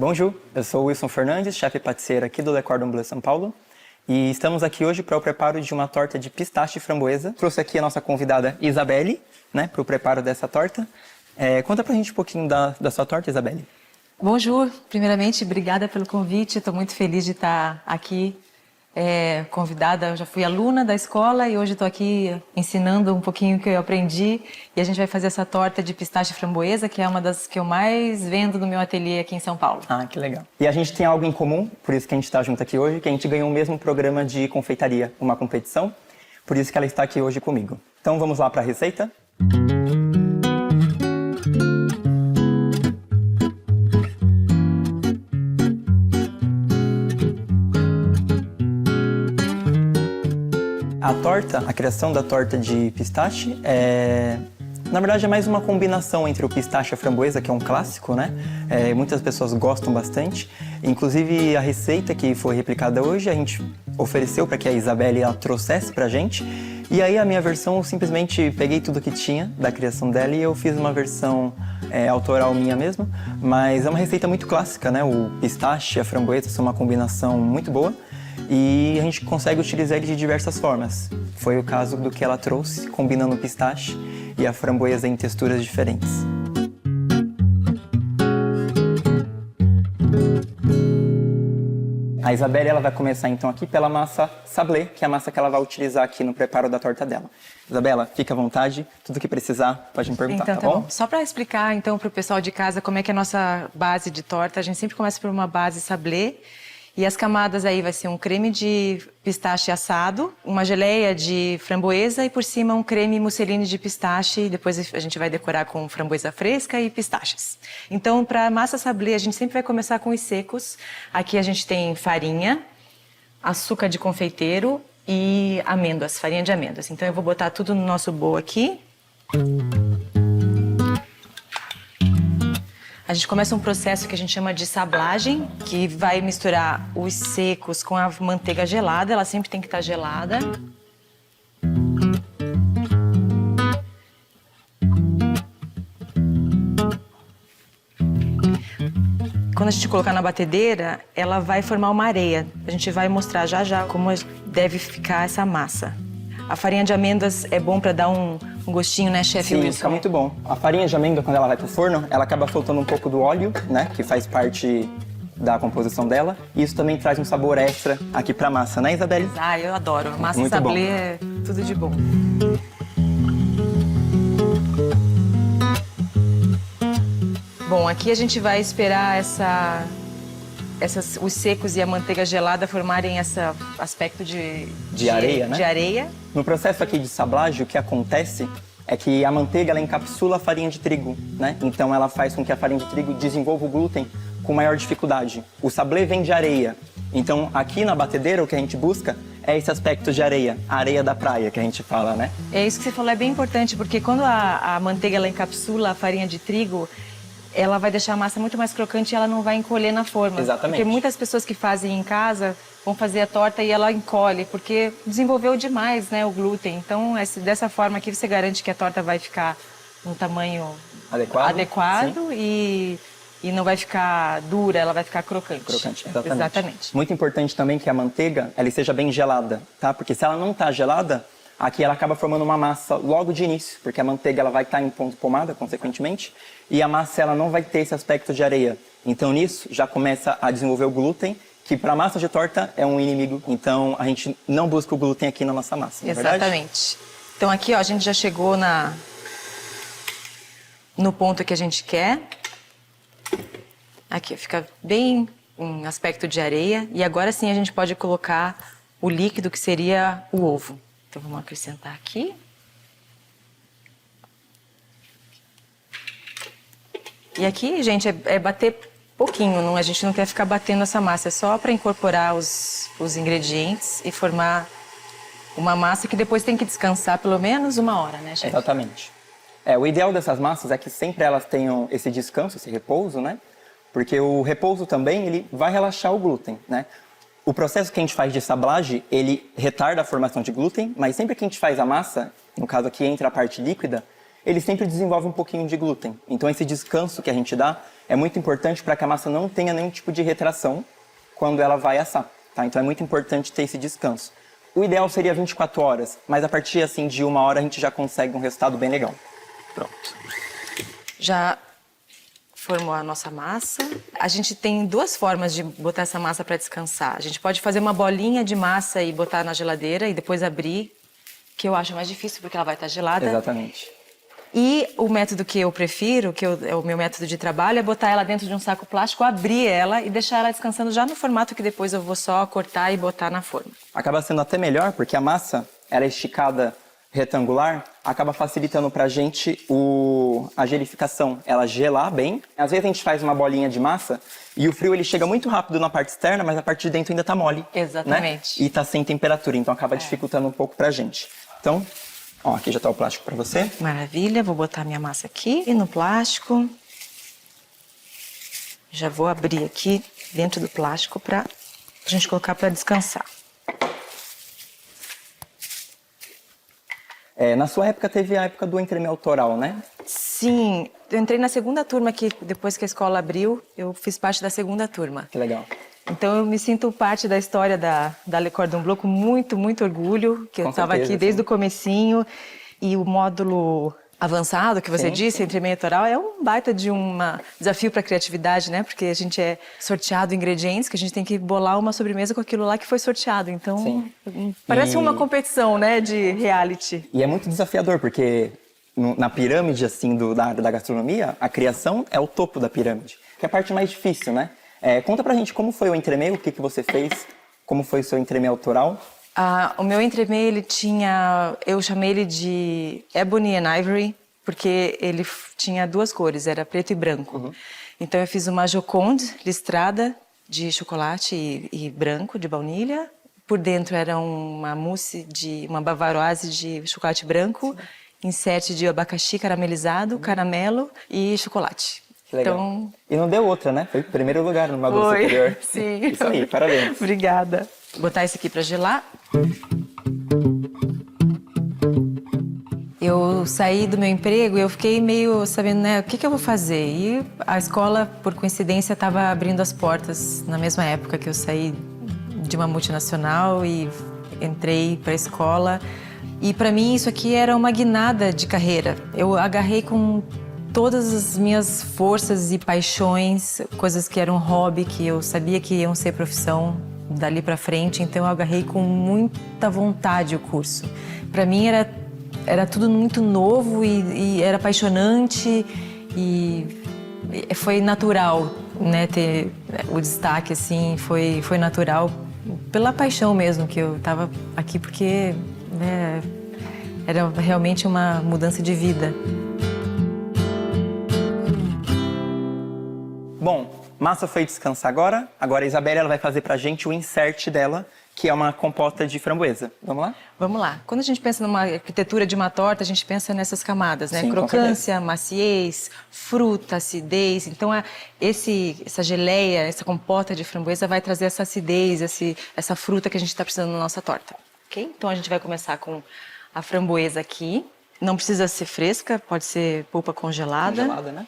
Bonjour, eu sou o Wilson Fernandes, chefe paticeiro aqui do Le Cordon Bleu São Paulo. E estamos aqui hoje para o preparo de uma torta de pistache e framboesa. Trouxe aqui a nossa convidada Isabelle, né, para o preparo dessa torta. Conta pra gente um pouquinho da sua torta, Isabelle. Bonjour, primeiramente, obrigada pelo convite. Estou muito feliz de estar aqui convidada. Eu já fui aluna da escola e hoje estou aqui ensinando um pouquinho o que eu aprendi. E a gente vai fazer essa torta de pistache e framboesa, que é uma das que eu mais vendo no meu ateliê aqui em São Paulo. Ah, que legal. E a gente tem algo em comum, por isso que a gente está junto aqui hoje, que a gente ganhou o mesmo programa de confeitaria, uma competição. Por isso que ela está aqui hoje comigo. Então vamos lá para a receita? A criação da torta de pistache na verdade, é mais uma combinação entre o pistache e a framboesa, que é um clássico, né? Muitas pessoas gostam bastante. Inclusive, a receita que foi replicada hoje, a gente ofereceu para que a Isabelle ela trouxesse pra gente. E aí, a minha versão, eu simplesmente peguei tudo que tinha da criação dela e eu fiz uma versão autoral minha mesmo. Mas é uma receita muito clássica, né? O pistache e a framboesa são uma combinação muito boa. E a gente consegue utilizar ele de diversas formas. Foi o caso do que ela trouxe, combinando o pistache e a framboesa em texturas diferentes. A Isabelle ela vai começar então aqui pela massa sablé, que é a massa que ela vai utilizar aqui no preparo da torta dela. Isabela, fica à vontade, tudo que precisar pode me perguntar, então, tá bom? Só para explicar então para o pessoal de casa como é que é a nossa base de torta, a gente sempre começa por uma base sablé. E as camadas aí vai ser um creme de pistache assado, uma geleia de framboesa e por cima um creme mousseline de pistache. E depois a gente vai decorar com framboesa fresca e pistaches. Então, para massa sablé, a gente sempre vai começar com os secos. Aqui a gente tem farinha, açúcar de confeiteiro e amêndoas, farinha de amêndoas. Então, eu vou botar tudo no nosso bowl aqui. A gente começa um processo que a gente chama de sablagem, que vai misturar os secos com a manteiga gelada. Ela sempre tem que estar gelada. Quando a gente colocar na batedeira, ela vai formar uma areia. A gente vai mostrar já já como deve ficar essa massa. A farinha de amêndoas é bom para dar um gostinho, né, chefe Wilson? Sim, fica muito bom. A farinha de amêndoa, quando ela vai pro forno, ela acaba soltando um pouco do óleo, né, que faz parte da composição dela. E isso também traz um sabor extra aqui pra massa, né, Isabelle? Ah, eu adoro. Massa muito sablé bom. É tudo de bom. Bom, aqui a gente vai esperar os secos e a manteiga gelada formarem esse aspecto de areia, né? De areia. No processo aqui de sablagem, o que acontece é que a manteiga ela encapsula a farinha de trigo, né? Então ela faz com que a farinha de trigo desenvolva o glúten com maior dificuldade. O sablé vem de areia. Então aqui na batedeira o que a gente busca é esse aspecto de areia, a areia da praia que a gente fala, né? É isso que você falou, é bem importante, porque quando a manteiga ela encapsula a farinha de trigo, ela vai deixar a massa muito mais crocante e ela não vai encolher na forma. Exatamente. Porque muitas pessoas que fazem em casa vão fazer a torta e ela encolhe, porque desenvolveu demais, né, o glúten. Então, dessa forma aqui você garante que a torta vai ficar no tamanho adequado e não vai ficar dura, ela vai ficar crocante. Crocante, exatamente. Exatamente. Muito importante também que a manteiga ela esteja bem gelada, tá? Porque se ela não tá gelada, aqui ela acaba formando uma massa logo de início, porque a manteiga ela vai estar em ponto pomada, consequentemente, e a massa ela não vai ter esse aspecto de areia. Então nisso já começa a desenvolver o glúten, que para massa de torta é um inimigo. Então a gente não busca o glúten aqui na nossa massa, não é verdade? Exatamente. Então aqui ó, a gente já chegou no ponto que a gente quer. Aqui fica bem um aspecto de areia. E agora sim a gente pode colocar o líquido que seria o ovo. Então vamos acrescentar aqui. E aqui, gente, é bater pouquinho, a gente não quer ficar batendo essa massa, é só para incorporar os ingredientes e formar uma massa que depois tem que descansar pelo menos 1 hora, né, chefe? Exatamente. O ideal dessas massas é que sempre elas tenham esse descanso, esse repouso, né? Porque o repouso também, ele vai relaxar o glúten, né? O processo que a gente faz de sablagem, ele retarda a formação de glúten, mas sempre que a gente faz a massa, no caso aqui entra a parte líquida, ele sempre desenvolve um pouquinho de glúten. Então esse descanso que a gente dá é muito importante para que a massa não tenha nenhum tipo de retração quando ela vai assar, tá? Então é muito importante ter esse descanso. O ideal seria 24 horas, mas a partir assim de 1 hora a gente já consegue um resultado bem legal. Pronto. Já formou a nossa massa. A gente tem 2 formas de botar essa massa para descansar. A gente pode fazer uma bolinha de massa e botar na geladeira e depois abrir, que eu acho mais difícil porque ela vai estar gelada. Exatamente. E o método que eu prefiro, é o meu método de trabalho, é botar ela dentro de um saco plástico, abrir ela e deixar ela descansando já no formato que depois eu vou só cortar e botar na forma. Acaba sendo até melhor porque a massa, ela é esticada retangular, acaba facilitando pra gente a gelificação, ela gelar bem. Às vezes a gente faz uma bolinha de massa e o frio ele chega muito rápido na parte externa, mas a parte de dentro ainda tá mole. Exatamente. Né? E tá sem temperatura, então acaba dificultando um pouco pra gente. Então, ó, aqui já tá o plástico pra você. Maravilha, vou botar minha massa aqui e no plástico. Já vou abrir aqui dentro do plástico pra gente colocar pra descansar. Na sua época teve a época do entremê autoral, né? Sim, eu entrei na 2ª turma que depois que a escola abriu, eu fiz parte da 2ª turma. Que legal. Então eu me sinto parte da história da Le Cordon Bleu com muito, muito orgulho, que eu estava aqui desde o comecinho. E o módulo avançado que você disse, entre meio autoral, é um baita de um desafio para a criatividade, né? Porque a gente é sorteado ingredientes, que a gente tem que bolar uma sobremesa com aquilo lá que foi sorteado. Então, parece uma competição, né, de reality. E é muito desafiador, porque na pirâmide, assim, da área da gastronomia, a criação é o topo da pirâmide, que é a parte mais difícil, né? Conta pra gente como foi o entremê, o que você fez, como foi o seu entremê autoral. O meu entremê, eu chamei ele de Ebony and Ivory, porque ele tinha 2 cores, era preto e branco. Então eu fiz uma Joconde listrada de chocolate e branco, de baunilha. Por dentro era uma mousse uma bavaroise de chocolate branco, insert de abacaxi caramelizado, caramelo e chocolate. Que legal. Então... E não deu outra, né? Foi o primeiro lugar no módulo superior. Sim. Isso aí, parabéns. Obrigada. Vou botar esse aqui para gelar. Eu saí do meu emprego e eu fiquei meio sabendo, né, o que eu vou fazer? E a escola, por coincidência, estava abrindo as portas na mesma época que eu saí de uma multinacional e entrei para a escola. E para mim isso aqui era uma guinada de carreira. Eu agarrei com todas as minhas forças e paixões, coisas que eram hobby, que eu sabia que iam ser profissão dali para frente, então eu agarrei com muita vontade o curso. Para mim era tudo muito novo e era apaixonante e foi natural, né, ter o destaque assim, foi natural pela paixão mesmo que eu estava aqui, porque né, era realmente uma mudança de vida. Bom, Massa foi descansar agora. Agora a Isabelle ela vai fazer pra gente o insert dela, que é uma compota de framboesa. Vamos lá? Vamos lá. Quando a gente pensa numa arquitetura de uma torta, a gente pensa nessas camadas, né? Sim, crocância, maciez, fruta, acidez. Então, essa geleia, essa compota de framboesa vai trazer essa acidez, essa fruta que a gente está precisando na nossa torta. Ok? Então, a gente vai começar com a framboesa aqui. Não precisa ser fresca, pode ser polpa congelada. Congelada, né?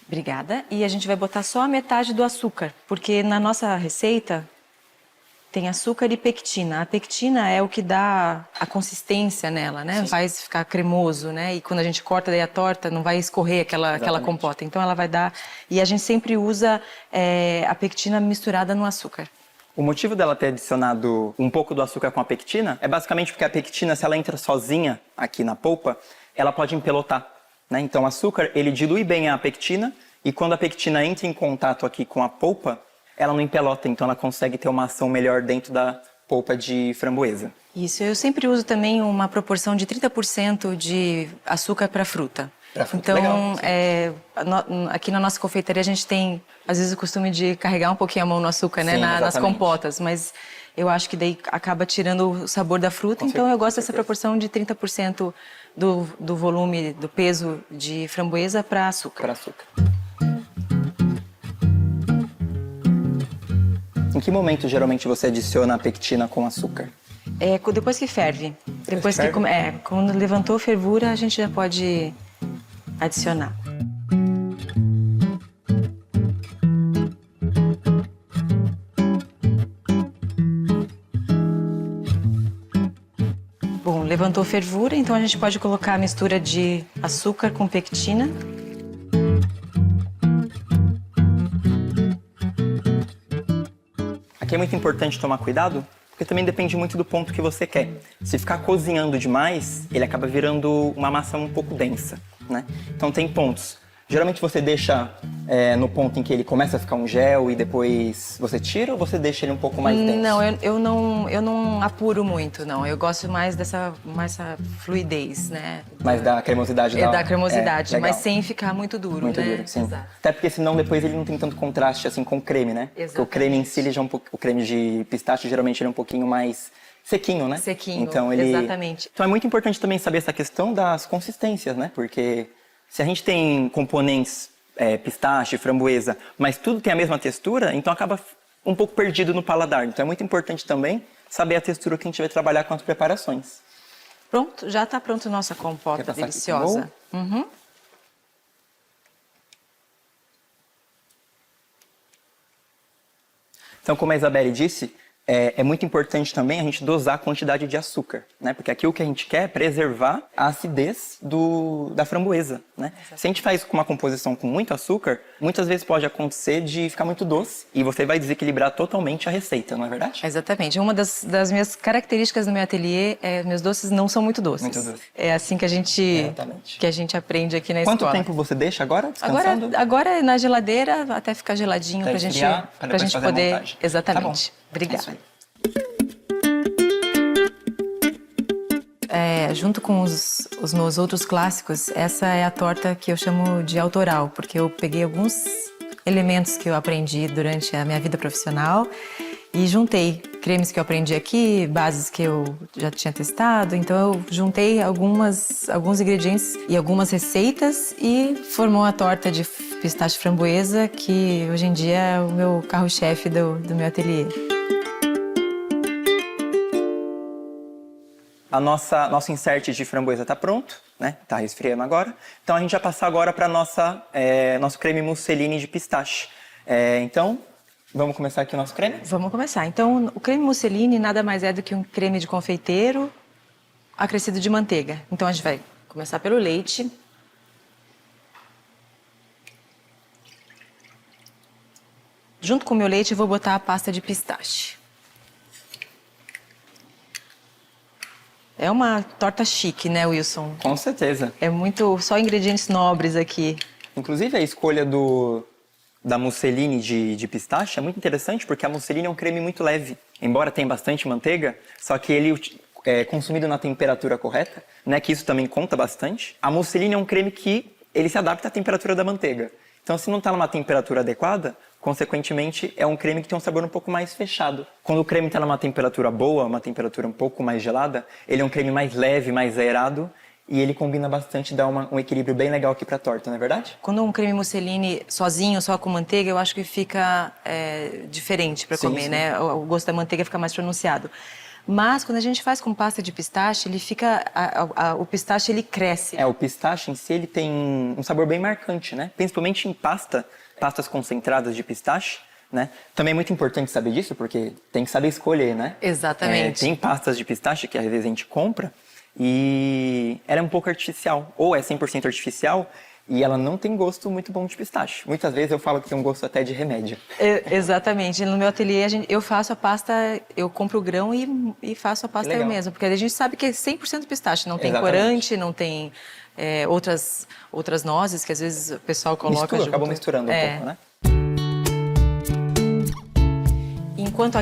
Obrigada. E a gente vai botar só a metade do açúcar, porque na nossa receita tem açúcar e pectina. A pectina é o que dá a consistência nela, né? Sim. Faz ficar cremoso, né? E quando a gente corta daí a torta, não vai escorrer aquela compota. Então ela vai dar... E a gente sempre usa a pectina misturada no açúcar. O motivo dela ter adicionado um pouco do açúcar com a pectina é basicamente porque a pectina, se ela entra sozinha aqui na polpa, ela pode empelotar. Né? Então o açúcar, ele dilui bem a pectina e quando a pectina entra em contato aqui com a polpa, ela não empelota, então ela consegue ter uma ação melhor dentro da polpa de framboesa. Isso, eu sempre uso também uma proporção de 30% de açúcar para fruta. Então, legal, aqui na nossa confeitaria a gente tem, às vezes, o costume de carregar um pouquinho a mão no açúcar, né? Nas compotas, mas eu acho que daí acaba tirando o sabor da fruta, então eu gosto dessa proporção de 30% do volume, do peso de framboesa para açúcar. Para açúcar. Em que momento, geralmente, você adiciona a pectina com açúcar? Depois que ferve. Depois que quando levantou a fervura, a gente já pode adicionar. Bom, levantou a fervura, então a gente pode colocar a mistura de açúcar com pectina. Aqui é muito importante tomar cuidado, porque também depende muito do ponto que você quer. Se ficar cozinhando demais, ele acaba virando uma massa um pouco densa, né? Então tem pontos. Geralmente você deixa no ponto em que ele começa a ficar um gel e depois você tira, ou você deixa ele um pouco mais denso? Não, eu não apuro muito, não. Eu gosto mais dessa fluidez, né? Mais da cremosidade da cremosidade, legal. mas sem ficar muito duro, muito né? Duro, sim. Exato. Até porque senão depois ele não tem tanto contraste assim com o creme, né? Exatamente. Porque o creme em si, ele já é o creme de pistache, geralmente ele é um pouquinho mais sequinho, né? Sequinho, então, exatamente. Então é muito importante também saber essa questão das consistências, né? Porque se a gente tem componentes pistache, framboesa, mas tudo tem a mesma textura, então acaba um pouco perdido no paladar. Então é muito importante também saber a textura que a gente vai trabalhar com as preparações. Pronto, já está pronto nossa compota deliciosa. Uhum. Então, como a Isabelle disse, é muito importante também a gente dosar a quantidade de açúcar, né? Porque aqui o que a gente quer é preservar a acidez da framboesa, né? Se a gente faz com uma composição com muito açúcar, muitas vezes pode acontecer de ficar muito doce e você vai desequilibrar totalmente a receita, não é verdade? Exatamente. Uma das minhas características no meu ateliê é meus doces não são muito doces. Muito doce. É assim que a gente aprende aqui na escola. Quanto tempo você deixa agora descansando? Agora na geladeira até ficar geladinho pra gente poder. Montagem. Exatamente. Tá bom. Obrigada. Junto com os meus outros clássicos, essa é a torta que eu chamo de autoral, porque eu peguei alguns elementos que eu aprendi durante a minha vida profissional e juntei cremes que eu aprendi aqui, bases que eu já tinha testado. Então eu juntei alguns ingredientes e algumas receitas e formou a torta de pistache framboesa, que hoje em dia é o meu carro-chefe do meu ateliê. Nosso insert de framboesa está pronto, né? Tá resfriando agora. Então a gente vai passar agora para nosso creme mousseline de pistache. Então, vamos começar aqui o nosso creme? Vamos começar. Então, o creme mousseline nada mais é do que um creme de confeiteiro acrescido de manteiga. Então a gente vai começar pelo leite. Junto com o meu leite, eu vou botar a pasta de pistache. É uma torta chique, né, Wilson? Com certeza. É só ingredientes nobres aqui. Inclusive, a escolha da mousseline de pistache é muito interessante, porque a mousseline é um creme muito leve. Embora tenha bastante manteiga, só que ele é consumido na temperatura correta, né, que isso também conta bastante. A mousseline é um creme que ele se adapta à temperatura da manteiga. Então, se não está numa temperatura adequada, consequentemente, é um creme que tem um sabor um pouco mais fechado. Quando o creme está numa temperatura boa, uma temperatura um pouco mais gelada, ele é um creme mais leve, mais aerado, e ele combina bastante, dá um equilíbrio bem legal aqui para a torta, não é verdade? Quando um creme mousseline sozinho, só com manteiga, eu acho que fica diferente para comer, sim. Né? O gosto da manteiga fica mais pronunciado. Mas quando a gente faz com pasta de pistache, ele fica o pistache ele cresce. O pistache em si ele tem um sabor bem marcante, né? Principalmente em pastas concentradas de pistache, né? Também é muito importante saber disso, porque tem que saber escolher, né? Exatamente. Tem pastas de pistache que às vezes a gente compra e ela é um pouco artificial, ou é 100% artificial, e ela não tem gosto muito bom de pistache. Muitas vezes eu falo que tem um gosto até de remédio. Exatamente. No meu ateliê, eu faço a pasta, eu compro o grão e faço a pasta eu mesma. Porque a gente sabe que é 100% pistache. Não tem corante, não tem outras nozes que às vezes o pessoal coloca junto. Acabou misturando um pouco, né? Enquanto